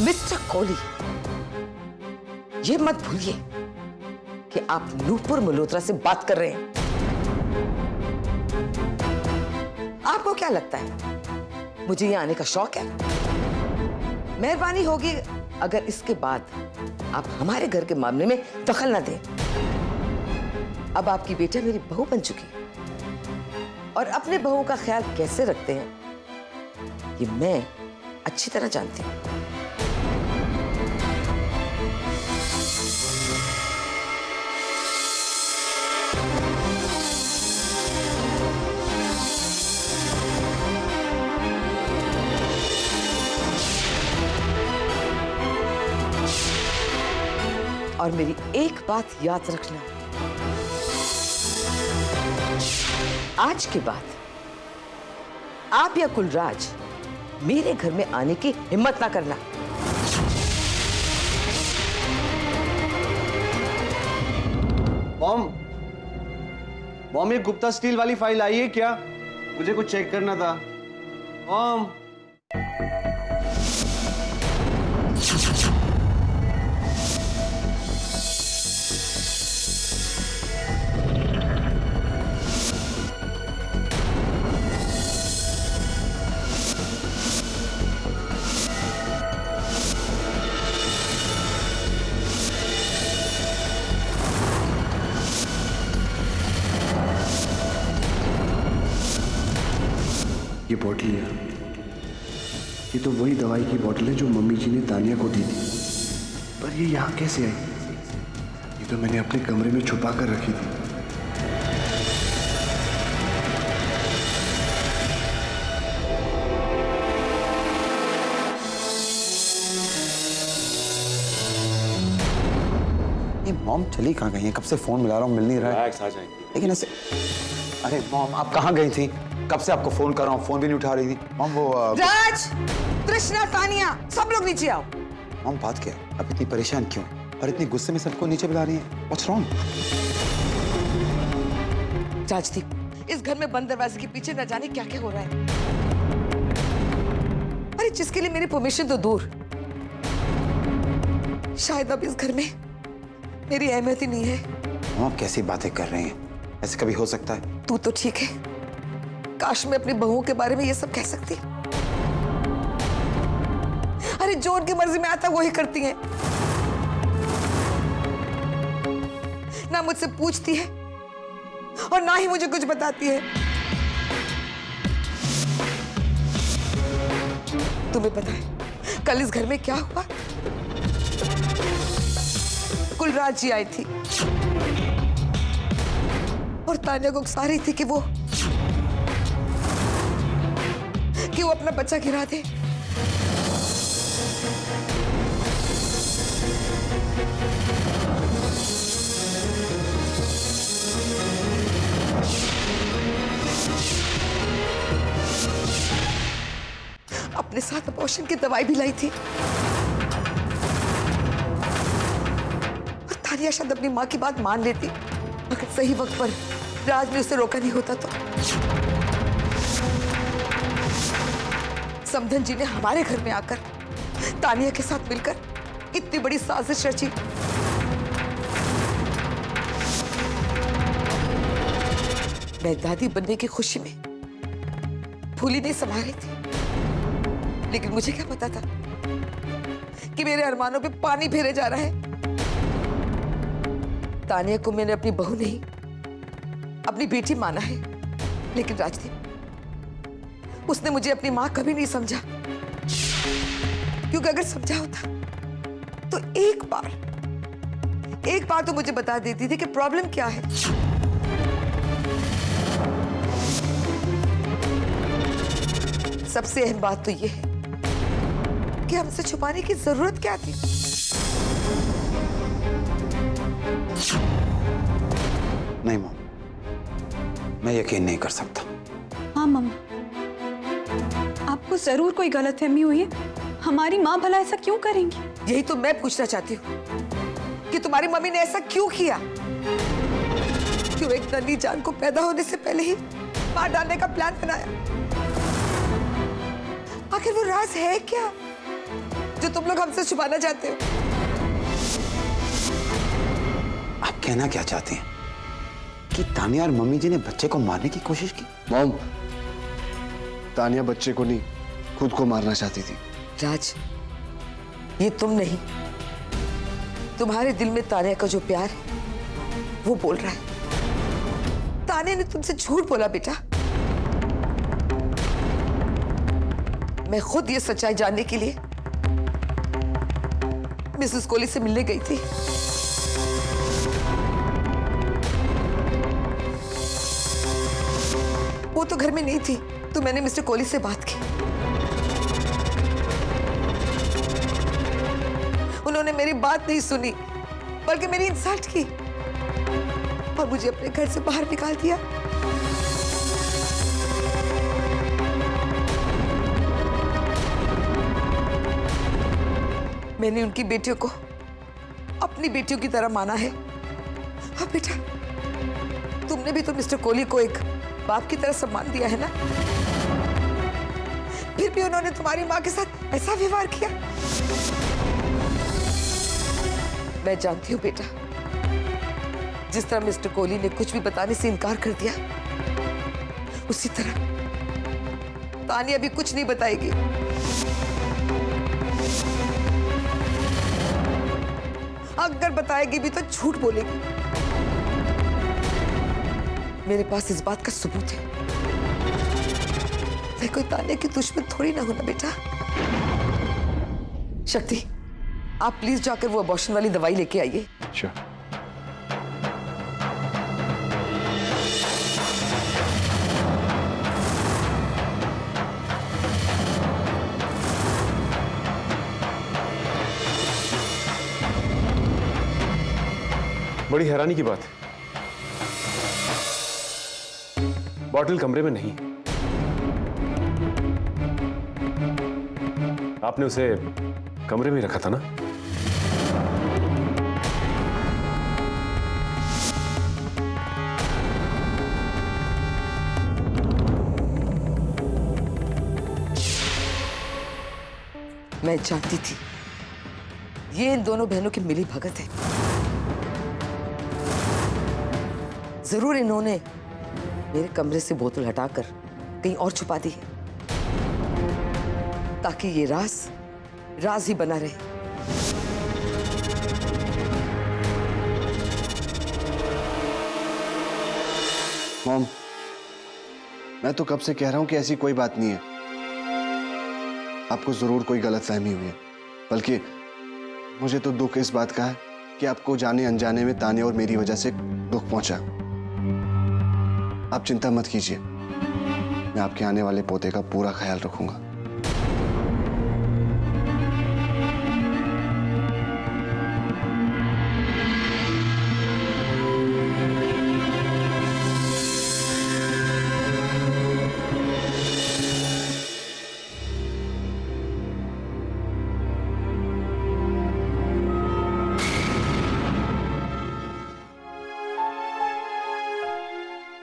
Mister Kohli, ये मत भूलिए कि आप नूपुर मल्होत्रा से बात कर रहे हैं। आपको क्या लगता है मुझे यहाँ आने का शौक है? मेहरबानी होगी अगर इसके बाद आप हमारे घर के मामले में दखल ना दें। अब आपकी बेटा मेरी बहू बन चुकी है और अपने बहू का ख्याल कैसे रखते हैं ये मैं अच्छी तरह जानती हूँ। और मेरी एक बात याद रखना, आज के बाद आप या कुलराज मेरे घर में आने की हिम्मत ना करना। मॉम ये गुप्ता स्टील वाली फाइल आई है क्या? मुझे कुछ चेक करना था। मॉम ये बोतल है, ये तो वही दवाई की बोतल है जो मम्मी जी ने तानिया को दी थी। पर ये यहाँ कैसे आई? ये तो मैंने अपने कमरे में छुपा कर रखी थी। ये मॉम चली कहाँ गई है? कब से फोन मिला रहा हूँ, मिल नहीं रहा है। आ जाएंगे। लेकिन ऐसे, अरे मॉम आप कहाँ गई थी? कब से आपको फोन कर रहा हूँ, फोन भी नहीं उठा रही थी। मॉम वो राज, तृष्णा, तानिया, सब लोग नीचे आओ। मॉम बात क्या है? आप इतनी परेशान क्यों और इतनी गुस्से में सबको नीचे बुला रही हैं? What's wrong? राजदीप, इस घर में बंद दरवाजे के पीछे न जाने क्या क्या हो रहा है। अरे जिसके लिए मेरी परमिशन तो दूर, शायद अब इस घर में मेरी अहमियत ही नहीं है। मॉम आप कैसी बातें कर रही हैं? ऐसे कभी हो सकता है? तू तो ठीक है, काश मैं अपनी बहू के बारे में ये सब कह सकती। अरे जो उनकी मर्जी में आता वही करती हैं। ना मुझसे पूछती है और ना ही मुझे कुछ बताती है। तुम्हें पता है कल इस घर में क्या हुआ? कुलराज जी आई थी और तानिया को उकसा रही थी कि वो अपना बच्चा गिरा दे। अपने साथ अबॉर्शन की दवाई भी लाई थी। और तानिया शायद अपनी माँ की बात मान लेती अगर सही वक्त पर राज ने उसे रोका नहीं होता तो। समधन जी ने हमारे घर में आकर तानिया के साथ मिलकर इतनी बड़ी साजिश रची। मैं दादी बनने की खुशी में फूली नहीं समा रही थी, लेकिन मुझे क्या पता था कि मेरे अरमानों पे पानी फेरे जा रहा है। तानिया को मैंने अपनी बहू नहीं, अपनी बेटी माना है, लेकिन राजदीप, उसने मुझे अपनी मां कभी नहीं समझा। क्योंकि अगर समझा होता तो एक बार तो मुझे बता देती थी कि प्रॉब्लम क्या है। सबसे अहम बात तो यह है कि हमसे छुपाने की जरूरत क्या थी। नहीं मॉम, मैं यकीन नहीं कर सकता। हाँ मम्मा, आपको जरूर कोई गलतफहमी हुई है। हमारी माँ भला ऐसा क्यों करेंगी? यही तो मैं पूछना चाहती हूँ कि तुम्हारी मम्मी ने ऐसा क्यों किया? क्यों एक नन्ही जान को पैदा होने से पहले ही मार डालने का प्लान बनाया? आखिर वो राज है क्या जो तुम लोग हमसे छुपाना चाहते हो। आप कहना क्या चाहते हैं कि तानिया और मम्मी जी ने बच्चे को मारने की कोशिश की? मॉम, तानिया बच्चे को नहीं, खुद को मारना चाहती थी। राज, ये तुम नहीं, तुम्हारे दिल में तानिया का जो प्यार है वो बोल रहा है। तानिया ने तुमसे झूठ बोला बेटा। मैं खुद ये सच्चाई जानने के लिए मिसेस कोहली से मिलने गई थी। वो तो घर में नहीं थी, तो मैंने मिस्टर कोहली से बात की। उन्होंने मेरी बात नहीं सुनी, बल्कि मेरी इंसल्ट की और मुझे अपने घर से बाहर निकाल दिया। मैंने उनकी बेटियों को अपनी बेटियों की तरह माना है। हाँ बेटा, तुमने भी तो मिस्टर कोहली को एक बाप की तरह सम्मान दिया है ना? फिर भी उन्होंने तुम्हारी माँ के साथ ऐसा व्यवहार किया। मैं जानती हूँ बेटा, जिस तरह मिस्टर कोहली ने कुछ भी बताने से इनकार कर दिया, उसी तरह तानिया भी कुछ नहीं बताएगी। अगर बताएगी भी तो झूठ बोलेगी। मेरे पास इस बात का सबूत है। मैं कोई तानिया की दुश्मन थोड़ी ना हूं ना बेटा। शक्ति, आप प्लीज जाकर वो अबॉर्शन वाली दवाई लेके आइए। अच्छा। बड़ी हैरानी की बात है, बॉटल कमरे में नहीं। आपने उसे कमरे में रखा था ना? मैं जानती थी ये इन दोनों बहनों की मिली भगत है। जरूर इन्होंने मेरे कमरे से बोतल हटाकर कहीं और छुपा दी है, ताकि ये राज ही बना रहे। मॉम, मैं तो कब से कह रहा हूं कि ऐसी कोई बात नहीं है। आपको जरूर कोई गलतफहमी हुई है, बल्कि मुझे तो दुख इस बात का है कि आपको जाने अनजाने में तानिया और मेरी वजह से दुख पहुंचा। आप चिंता मत कीजिए, मैं आपके आने वाले पोते का पूरा ख्याल रखूंगा।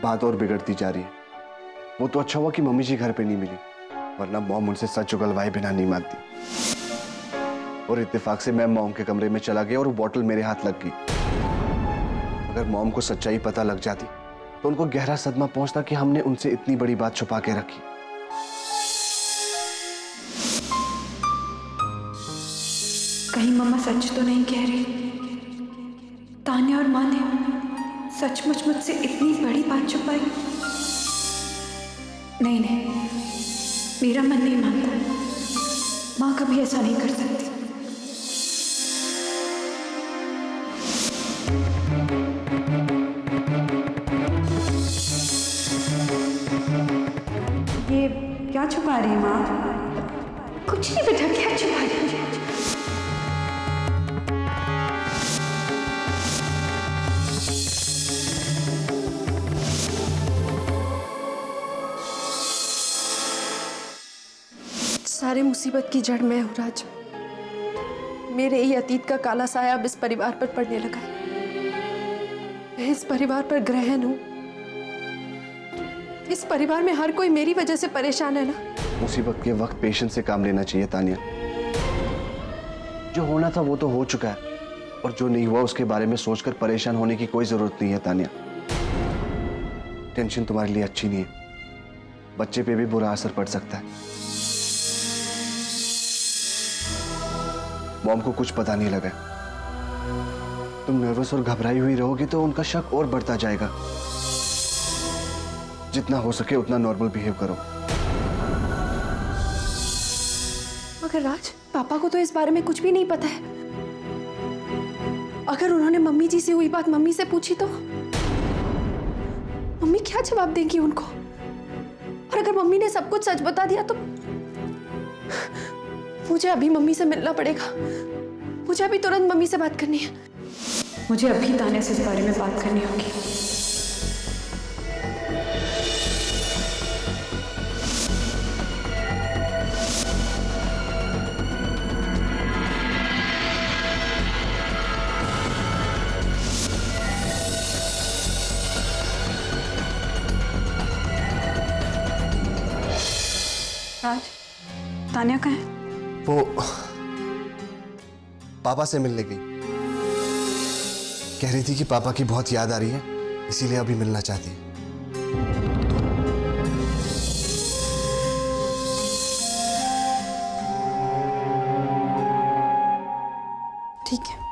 बात और बिगड़ती जा रही है। वो तो अच्छा हुआ कि मम्मी जी घर पे नहीं मिली, वरना मॉम उनसे सच उगलवाए बिना नहीं मानती। और इत्तेफाक से मैं मॉम के कमरे में चला गया और वो बॉटल मेरे हाथ लग गई। अगर मॉम को सच्चाई पता लग जाती तो उनको गहरा सदमा पहुंचता कि हमने उनसे इतनी बड़ी बात छुपा के रखी। कहीं मम्मा सच तो नहीं कह रही? तानिया और माँ ने सचमुच मुझसे इतनी बड़ी बात छुपाई? नहीं, मेरा मन नहीं मानता। माँ कभी ऐसा नहीं कर सकती। ये क्या छुपा रही है माँ? कुछ नहीं बेटा, क्या छुपा रही है? सारे मुसीबत की जड़ मैं हूँ राज। मेरे ही अतीत का काला साया अब इस परिवार पर पड़ने लगा है। मैं इस परिवार पर ग्रहण हूँ। इस परिवार में हर कोई मेरी वजह से परेशान है ना। मुसीबत के वक्त पेशेंस से काम लेना चाहिए तानिया। जो होना था वो तो हो चुका है, और जो नहीं हुआ उसके बारे में सोचकर परेशान होने की कोई जरूरत नहीं है तानिया। टेंशन तुम्हारे लिए अच्छी नहीं है, बच्चे पे भी बुरा असर पड़ सकता है। मॉम को कुछ पता नहीं लगा। तुम नर्वस और घबराई हुई रहोगी तो उनका शक और बढ़ता जाएगा। जितना हो सके उतना नॉर्मल बिहेव करो। मगर राज, पापा को तो इस बारे में कुछ भी नहीं पता है। अगर उन्होंने मम्मी जी से हुई बात मम्मी से पूछी तो मम्मी क्या जवाब देंगी उनको? और अगर मम्मी ने सब कुछ सच बता दिया तो मुझे अभी मम्मी से मिलना पड़ेगा। मुझे अभी तुरंत मम्मी से बात करनी है। मुझे अभी तान्या से इस बारे में बात करनी होगी। राज, तान्या कहाँ है? वो पापा से मिलने गई। कह रही थी कि पापा की बहुत याद आ रही है, इसीलिए अभी मिलना चाहती है। ठीक है।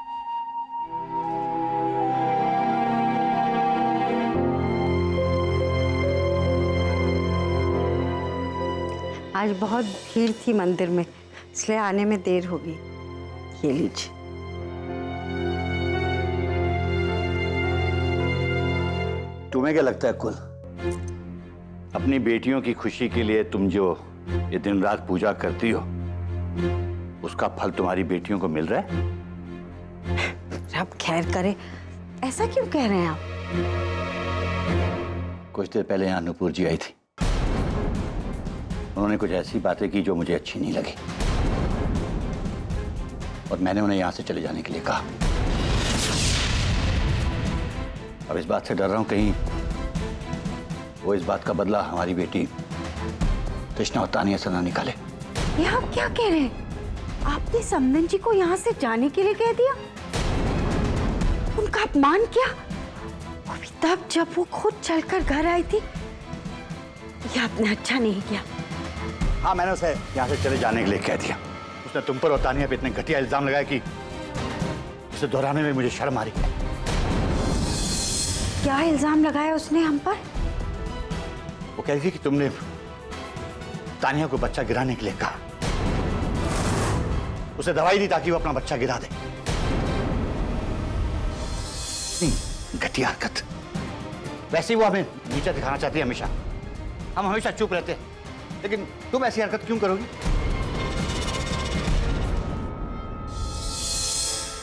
आज बहुत भीड़ थी मंदिर में, इसलिए आने में देर हो गई। ये लीजिए। तुम्हें क्या लगता है कुल, अपनी बेटियों की खुशी के लिए तुम जो ये दिन रात पूजा करती हो, उसका फल तुम्हारी बेटियों को मिल रहा है? अब खैर करे, ऐसा क्यों कह रहे हैं आप? कुछ देर पहले यहाँ नूपुर जी आई थी। उन्होंने कुछ ऐसी बातें की जो मुझे अच्छी नहीं लगी, और मैंने उन्हें यहां से चले जाने के लिए कहा। अब इस बात से डर रहा हूं कहीं वो इस बात का बदला हमारी बेटी कृष्णा और तानिया से ना निकाले। ये आप क्या कह रहे हैं? आपने समदन जी को यहाँ से जाने के लिए कह दिया? उनका अपमान किया? अभी तब जब वो खुद चलकर घर आई थी। ये आपने अच्छा नहीं किया। हाँ, मैंने उसे यहाँ से चले जाने के लिए कह दिया। उसने तुम पर और तानिया पे इतने घटिया इल्जाम लगाया कि उसे दोहराने में मुझे शर्म आ रही। क्या इल्जाम लगाया उसने हम पर? वो कह रही थी कि तुमने तानिया को बच्चा गिराने के लिए कहा, उसे दवाई दी ताकि वो अपना बच्चा गिरा दे। घटिया हरकत। वैसे ही वो हमें नीचा दिखाना चाहती है हमेशा। हम हमेशा चुप रहते हैं, लेकिन तुम ऐसी हरकत क्यों करोगी?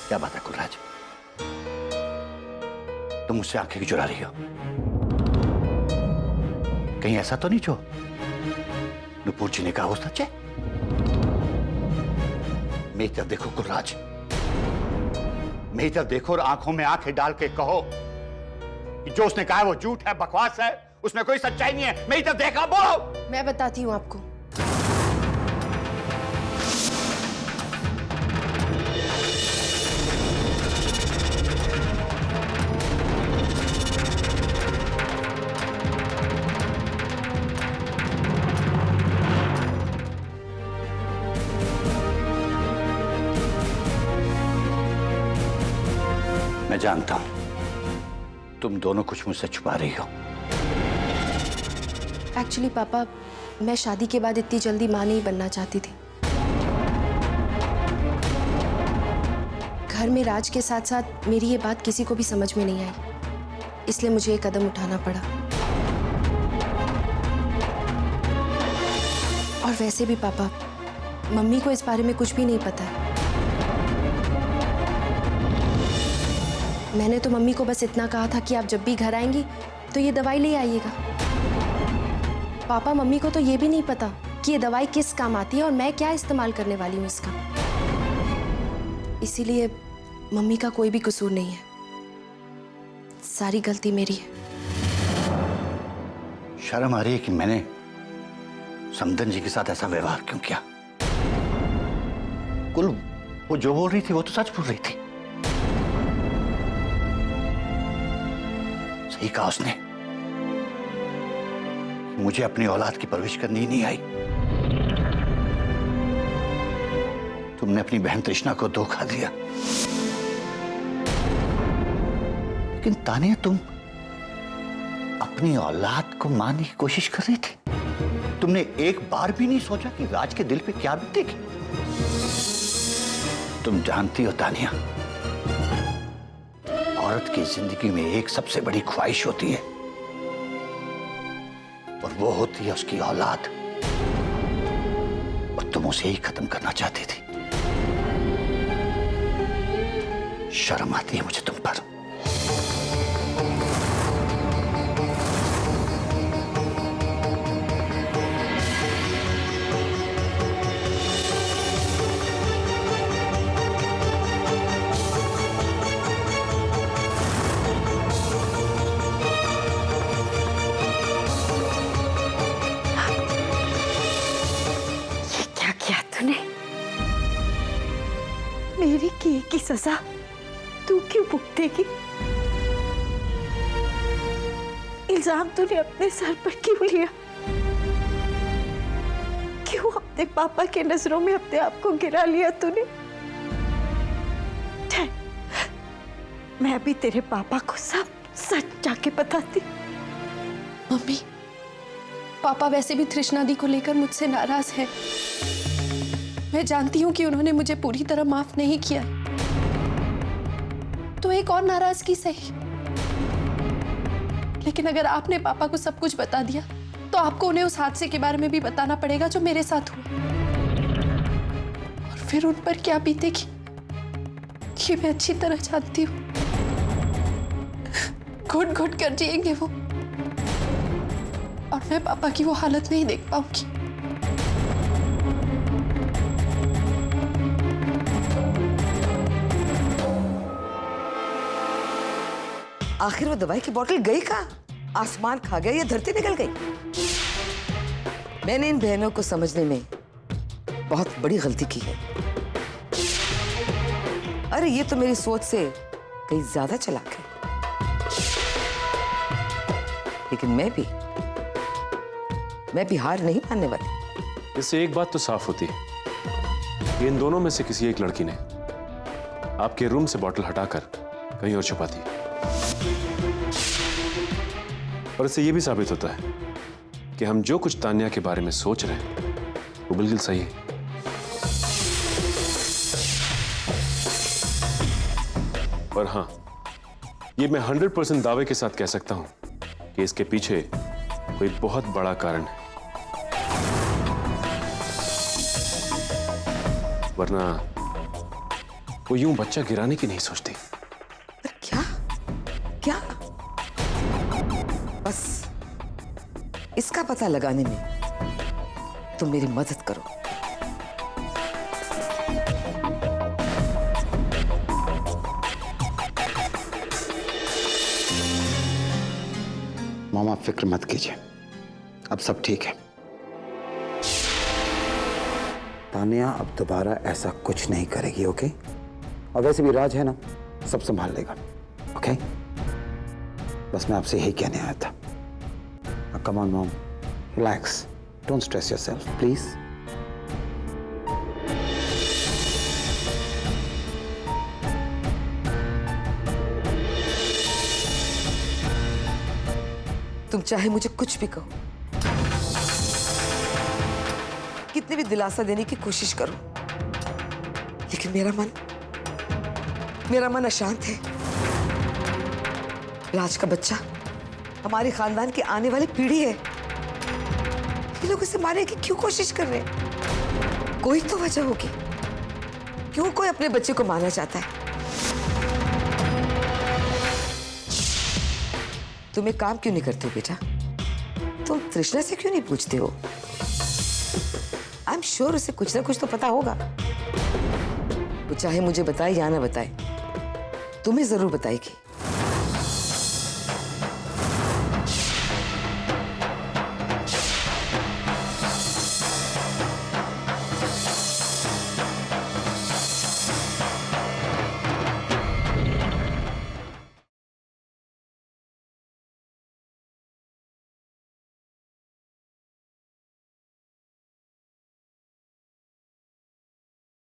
क्या बात है कुलराज, तुम मुझसे आंखें क्यों चुरा रही हो? कहीं ऐसा तो नहीं जो नुपुर जी ने कहा हो सच है? मेरी तरफ देखो कुलराज, मेरी तरफ देखो और आंखों में आंखें डाल के कहो कि जो उसने कहा है वो झूठ है, बकवास है, उसमें कोई सच्चाई नहीं है। मेरी तरफ देखा, बोलो। मैं बताती हूँ आपको। मैं जानता हूं तुम दोनों कुछ मुझसे छुपा रही हो। एक्चुअली पापा, मैं शादी के बाद इतनी जल्दी माँ नहीं बनना चाहती थी। घर में राज के साथ साथ मेरी ये बात किसी को भी समझ में नहीं आई, इसलिए मुझे ये कदम उठाना पड़ा। और वैसे भी पापा, मम्मी को इस बारे में कुछ भी नहीं पता है। मैंने तो मम्मी को बस इतना कहा था कि आप जब भी घर आएंगी तो ये दवाई ले आइएगा। पापा, मम्मी को तो ये भी नहीं पता कि ये दवाई किस काम आती है और मैं क्या इस्तेमाल करने वाली हूँ इसका। इसीलिए मम्मी का कोई भी कसूर नहीं है, सारी गलती मेरी है। शर्म आ रही है कि मैंने समदन जी के साथ ऐसा व्यवहार क्यों किया? कुल वो जो बोल रही थी वो तो सच बोल रही थी। सही कहा उसने, मुझे अपनी औलाद की परवरिश करनी ही नहीं आई। तुमने अपनी बहन तृष्णा को धोखा दिया। लेकिन तानिया, तुम अपनी औलाद को मारने की कोशिश कर रही थी। तुमने एक बार भी नहीं सोचा कि राज के दिल पे क्या बीतेगी। तुम जानती हो तानिया, औरत की जिंदगी में एक सबसे बड़ी ख्वाहिश होती है और वो होती है उसकी औलाद। और तुम उसे ही खत्म करना चाहती थी। शर्म आती है मुझे तुम पर। मेरी किए की सजा तू क्यों भुगतेगी? इल्जाम तूने अपने सर पर क्यों लिया? क्यों अपने पापा के नजरों में अपने आप को गिरा लिया तूने? मैं भी तेरे पापा को सब सच जाके बताती। मम्मी, पापा वैसे भी तृष्णा दी को लेकर मुझसे नाराज है। मैं जानती हूँ कि उन्होंने मुझे पूरी तरह माफ नहीं किया, तो एक और नाराजगी सही। लेकिन अगर आपने पापा को सब कुछ बता दिया, तो आपको उन्हें उस हादसे के बारे में भी बताना पड़ेगा जो मेरे साथ हुआ। और फिर उन पर क्या बीतेगी, ये मैं अच्छी तरह जानती हूँ। घुट घुट कर जिएंगे वो, और मैं पापा की वो हालत नहीं देख पाऊंगी। आखिर वो दवाई की बोतल गई कहाँ? आसमान खा गया या धरती निकल गई? मैंने इन बहनों को समझने में बहुत बड़ी गलती की है। अरे ये तो मेरी सोच से कहीं ज्यादा चालाक है। लेकिन मैं भी हार नहीं मानने वाली। इससे एक बात तो साफ होती है कि इन दोनों में से किसी एक लड़की ने आपके रूम से बोतल हटाकर कहीं और छुपा दी। और इससे यह भी साबित होता है कि हम जो कुछ तान्या के बारे में सोच रहे हैं वो बिल्कुल सही है। और हां, ये मैं 100% दावे के साथ कह सकता हूं कि इसके पीछे कोई बहुत बड़ा कारण है, वरना वो यूं बच्चा गिराने की नहीं सोचती। क्या क्या? बस इसका पता लगाने में तुम मेरी मदद करो। मामा फिक्र मत कीजिए, अब सब ठीक है। तानिया अब दोबारा ऐसा कुछ नहीं करेगी, ओके? और वैसे भी राज है ना, सब संभाल लेगा, ओके? बस मैं आपसे यही कहने आया था। Come on mom, relax, don't stress yourself, please. तुम चाहे मुझे कुछ भी कहो, कितने भी दिलासा देने की कोशिश करो, लेकिन मेरा मन अशांत है। राज का बच्चा हमारे खानदान की आने वाली पीढ़ी है। ये लोग इसे मारने की क्यों कोशिश कर रहे हैं? कोई तो वजह होगी। क्यों कोई अपने बच्चे को मारना चाहता है? तुम एक काम क्यों नहीं करते हो बेटा? तुम तृष्णा से क्यों नहीं पूछते हो? आई एम श्योर उसे कुछ ना कुछ तो पता होगा। वो चाहे मुझे बताए या ना बताए, तुम्हें जरूर बताएगी।